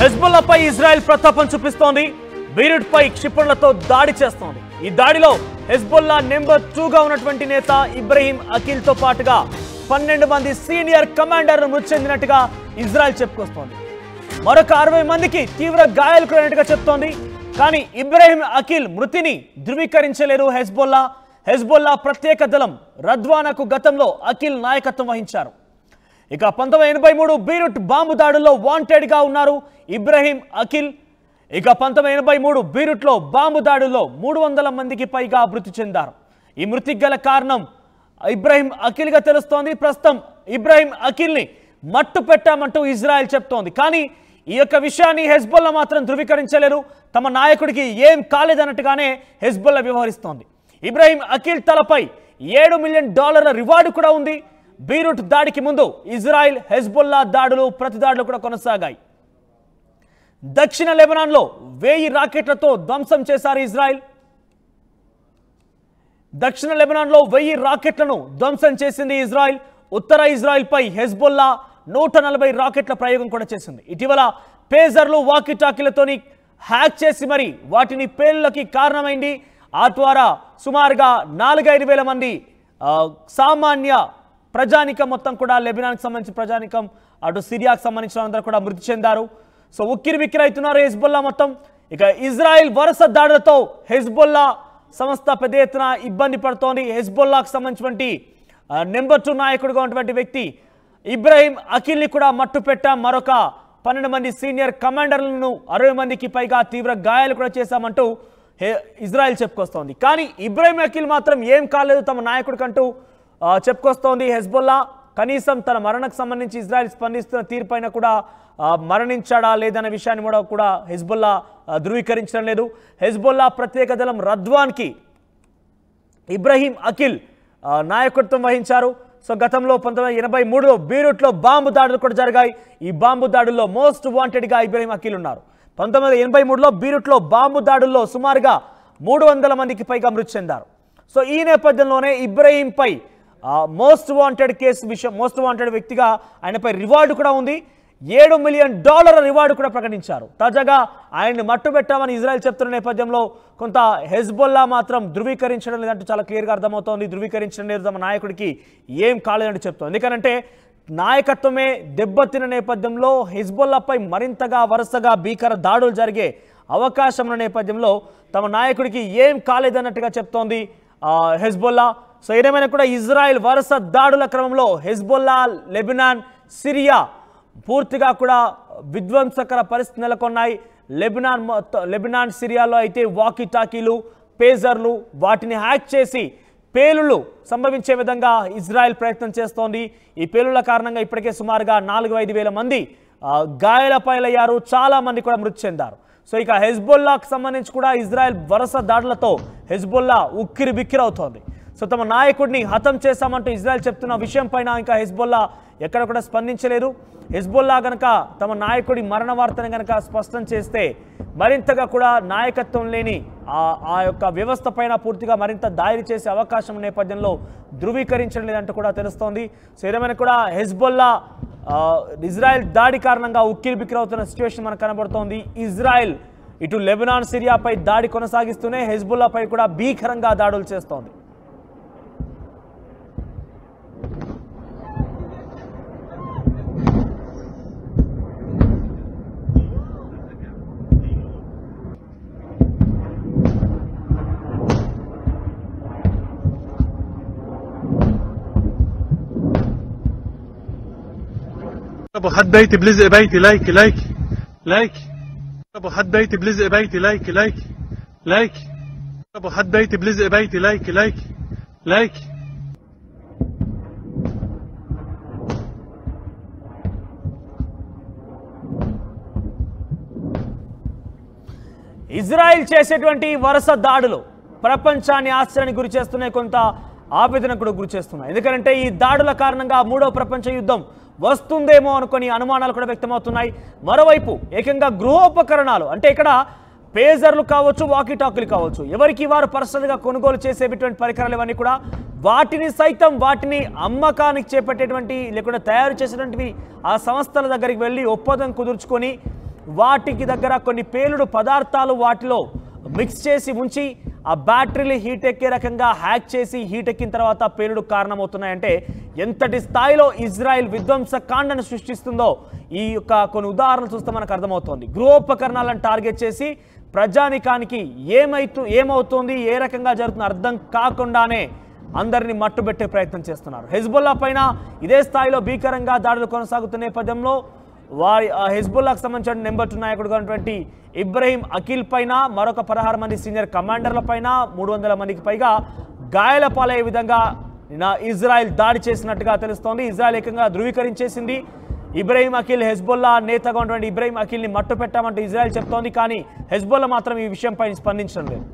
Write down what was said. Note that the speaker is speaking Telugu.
హెజ్బుల్లాపై ఇజ్రాయెల్ ప్రతాపం చూపిస్తోంది. బీరుట్పై క్షిపణులతో దాడి చేస్తోంది. ఈ దాడిలో హెజ్బుల్లా నెంబర్ 2గా ఉన్నటువంటి నేత ఇబ్రహీం అఖిల్ తో పాటుగా 12 మంది సీనియర్ కమాండర్లు మృతి చెందినట్టుగా ఇజ్రాయెల్ చెప్పుకొస్తోంది. మరొక 60 మందికి తీవ్ర గాయాలు కలిగినట్టుగా చెప్తోంది. కానీ ఇబ్రహీం అఖిల్ మృతిని ధృవీకరించలేరు హెజ్బుల్లా ప్రత్యేక దళం రద్వానాకు గతంలో అఖిల్ నాయకత్వం వహించారు. ఇక 1983 బీరుట్ బాంబు దాడుల్లో వాంటెడ్ గా ఉన్నారు ఇబ్రహీం అఖిల్. ఇక 1983 బీరుట్లో బాంబు దాడుల్లో 300 మందికి పైగా మృతి చెందారు. ఈ మృతికి గల కారణం ఇబ్రహీం అఖిల్ గా తెలుస్తోంది. ప్రస్తుతం ఇబ్రహీం అఖిల్ ని మట్టు పెట్టామంటూ ఇజ్రాయెల్ చెప్తోంది. కానీ ఈ యొక్క విషయాన్ని హెజ్బుల్లా మాత్రం ధృవీకరించలేరు. తమ నాయకుడికి ఏం కాలేదన్నట్టుగానే హెజ్బుల్లా వ్యవహరిస్తోంది. ఇబ్రహీం అఖిల్ తలపై $7 మిలియన్ రివార్డు కూడా ఉంది. బీరుట్ దాడికి ముందు ఇజ్రాయెల్ హెజ్బుల్లా దాడులు ప్రతిదాడులు కూడా కొనసాగాయి. దక్షిణ లెబనాన్లో 1000 రాకెట్లతో ధ్వంసం చేశారు ఇజ్రాయెల్. దక్షిణ లెబనాన్లో 1000 రాకెట్లను ధ్వంసం చేసింది ఇజ్రాయెల్. ఉత్తర ఇజ్రాయెల్పై హెజ్బుల్లా 140 రాకెట్ల ప్రయోగం కూడా చేసింది. ఇటీవల పేజర్లు వాకీటాకీలతోని హ్యాక్ చేసి మరి వాటిని పేలులకి కారణమైంది. ఆ ద్వారా సుమారుగా 4-5 వేల మంది సామాన్య ప్రజానికం మొత్తం కూడా లెబనాన్కి సంబంధించిన ప్రజానికం అటు సిరియాకు సంబంధించిన అందరూ కూడా మృతి చెందారు. సో ఉక్కిరి బిక్కిరి అవుతున్నారు హెజ్బుల్లా మొత్తం. ఇక ఇజ్రాయెల్ వరుస దాడులతో హెజ్బుల్లా సంస్థ పెద్ద ఎత్తున ఇబ్బంది పడుతోంది. హెజ్బుల్లాకు సంబంధించినటువంటి నెంబర్ 2 నాయకుడిగా ఉన్నటువంటి వ్యక్తి ఇబ్రహీం అఖిల్ని కూడా మట్టు పెట్టాం. మరొక 12 మంది సీనియర్ కమాండర్లను 60 మందికి పైగా తీవ్ర గాయాలు కూడా చేశామంటూ ఇజ్రాయెల్ చెప్పుకొస్తోంది. కానీ ఇబ్రహీం అఖిల్ మాత్రం ఏం కాలేదు తమ నాయకుడికంటూ చెప్పుకొస్తోంది హెజ్బుల్లా. కనీసం తన మరణకు సంబంధించి ఇజ్రాయెల్ స్పందిస్తున్న తీరుపైన కూడా మరణించాడా లేదన్న విషయాన్ని కూడా హెజ్బుల్లా ధృవీకరించడం లేదు. హెజ్బుల్లా ప్రత్యేక దళం రద్వాన్కి ఇబ్రహీం అఖిల్ నాయకత్వం వహించారు. సో గతంలో 1983లో బీరుట్లో బాంబు దాడులు కూడా జరిగాయి. ఈ బాంబు దాడుల్లో మోస్ట్ వాంటెడ్గా ఇబ్రహీం అఖిల్ ఉన్నారు. 1983లో బీరుట్లో బాంబు దాడుల్లో సుమారుగా 300 మందికి పైగా మృతి చెందారు. సో ఈ నేపథ్యంలోనే ఇబ్రహీంపై మోస్ట్ వాంటెడ్ కేసు విషయం మోస్ట్ వాంటెడ్ వ్యక్తిగా ఆయనపై రివార్డు కూడా ఉంది. $7 మిలియన్ రివార్డు కూడా ప్రకటించారు. తాజాగా ఆయన్ని మట్టుబెట్టామని ఇజ్రాయెల్ చెప్తున్న నేపథ్యంలో కొంత హెజ్బుల్లా మాత్రం ధృవీకరించడం లేదంటూ చాలా క్లియర్గా అర్థమవుతోంది. ధృవీకరించడం లేదు, తమ నాయకుడికి ఏం కాలేదంటూ చెప్తోంది. ఎందుకంటే నాయకత్వమే దెబ్బతిన్న నేపథ్యంలో హెజ్బుల్లాపై మరింతగా వరుసగా భీకర దాడులు జరిగే అవకాశం ఉన్న నేపథ్యంలో తమ నాయకుడికి ఏం కాలేదన్నట్టుగా చెప్తోంది హెజ్బుల్లా. సో ఏదేమైనా కూడా ఇజ్రాయెల్ వరుస దాడుల క్రమంలో హెజ్బుల్లా, లెబనాన్, సిరియా పూర్తిగా కూడా విధ్వంసకర పరిస్థితి నెలకొన్నాయి. లెబనాన్ సిరియాలో అయితే వాకీటాకీలు, పేజర్లు వాటిని హ్యాక్ చేసి పేలుళ్ళు సంభవించే విధంగా ఇజ్రాయెల్ ప్రయత్నం చేస్తోంది. ఈ పేలుళ్ల కారణంగా ఇప్పటికే సుమారుగా 4-5 వేల మంది గాయాల పాలయ్యారు. చాలా మంది కూడా మృతి చెందారు. సో ఇక హెజ్బుల్లాకు సంబంధించి కూడా ఇజ్రాయెల్ వరుస దాడులతో హెజ్బుల్లా ఉక్కిరి బిక్కిరి అవుతోంది. సో తమ నాయకుడిని హతం చేశామంటూ ఇజ్రాయెల్ చెప్తున్న విషయం పైన ఇంకా హెజ్బుల్లా ఎక్కడ కూడా స్పందించలేదు. హెజ్బుల్లా గనక తమ నాయకుడి మరణ వార్తను గనక స్పష్టం చేస్తే మరింతగా కూడా నాయకత్వం లేని ఆ యొక్క వ్యవస్థ పైన పూర్తిగా మరింత దాడి చేసే అవకాశం నేపథ్యంలో ధృవీకరించడం లేదంటూ కూడా తెలుస్తోంది. సో ఏదేమైనా కూడా హెజ్బుల్లా ఇజ్రాయెల్ దాడి కారణంగా ఉక్కిరి బిక్కిరి అవుతున్న సిచ్యువేషన్ మనకు కనబడుతోంది. ఇజ్రాయెల్ ఇటు లెబనాన్, సిరియాపై దాడి కొనసాగిస్తూనే హెజ్బుల్లాపై కూడా భీకరంగా దాడులు చేస్తోంది. ابو حد بيتي بلزق بيتي لايك ابو حد بيتي بلزق بيتي لايك ابو حد بيتي بلزق بيتي لايك ఇజ్రాయెల్ చేసేటువంటి వరుస దాడులు ప్రపంచాన్ని ఆశ్చర్యానికి గురి చేస్తున్నాయి, కొంత ఆవేదనకు కూడా గురి చేస్తున్నాయి. ఎందుకంటే ఈ దాడుల కారణంగా 3వ ప్రపంచ యుద్ధం వస్తుందేమో అనుకుని అనుమానాలు కూడా వ్యక్తమవుతున్నాయి. మరోవైపు ఏకంగా గృహోపకరణాలు అంటే ఇక్కడ పేజర్లు కావచ్చు, వాకీటాకీలు కావచ్చు, ఎవరికి వారు పర్సనల్గా కొనుగోలు చేసేటువంటి పరికరాలు ఇవన్నీ కూడా వాటిని సైతం వాటిని అమ్మకానికి చేపట్టేటువంటి లేకుండా తయారు చేసేటువంటివి ఆ సంస్థల దగ్గరికి వెళ్ళి ఒప్పందం కుదుర్చుకొని వాటికి దగ్గర కొన్ని పేలుడు పదార్థాలు వాటిలో మిక్స్ చేసి ఉంచి ఆ బ్యాటరీలు హీట్ ఎక్కే రకంగా హ్యాక్ చేసి హీట్ ఎక్కిన తర్వాత పేలుడు కారణమవుతున్నాయంటే ఎంతటి స్థాయిలో ఇజ్రాయెల్ విధ్వంసకాండను సృష్టిస్తుందో ఈ యొక్క కొన్ని ఉదాహరణలు చూస్తే మనకు అర్థమవుతోంది. గృహోపకరణాలను టార్గెట్ చేసి ప్రజానికానికి ఏమవుతుంది, ఏ రకంగా జరుగుతుందో అర్థం కాకుండానే అందరినీ మట్టుబెట్టే ప్రయత్నం చేస్తున్నారు. హెజ్బుల్లా పైన ఇదే స్థాయిలో భీకరంగా దాడులు కొనసాగుతున్న నేపథ్యంలో వారి హెజ్బుల్లాకు సంబంధించిన నెంబర్ 2 నాయకుడుగా ఉన్నటువంటి ఇబ్రహీం అఖిల్ పైన మరొక 16 మంది సీనియర్ కమాండర్ల పైన 300 మందికి పైగా గాయాల పాలయ్యే విధంగా ఇజ్రాయెల్ దాడి చేసినట్టుగా తెలుస్తోంది. ఇజ్రాయెల్ ఏకంగా ధృవీకరించేసింది. ఇబ్రహీం అఖిల్ హెజ్బుల్లా నేతగా ఉన్నటువంటి ఇబ్రహీం అఖిల్ని మట్టు పెట్టామంటూ ఇజ్రాయెల్ చెప్తోంది. కానీ హెజ్బుల్లా మాత్రం ఈ విషయంపై స్పందించడం లేదు.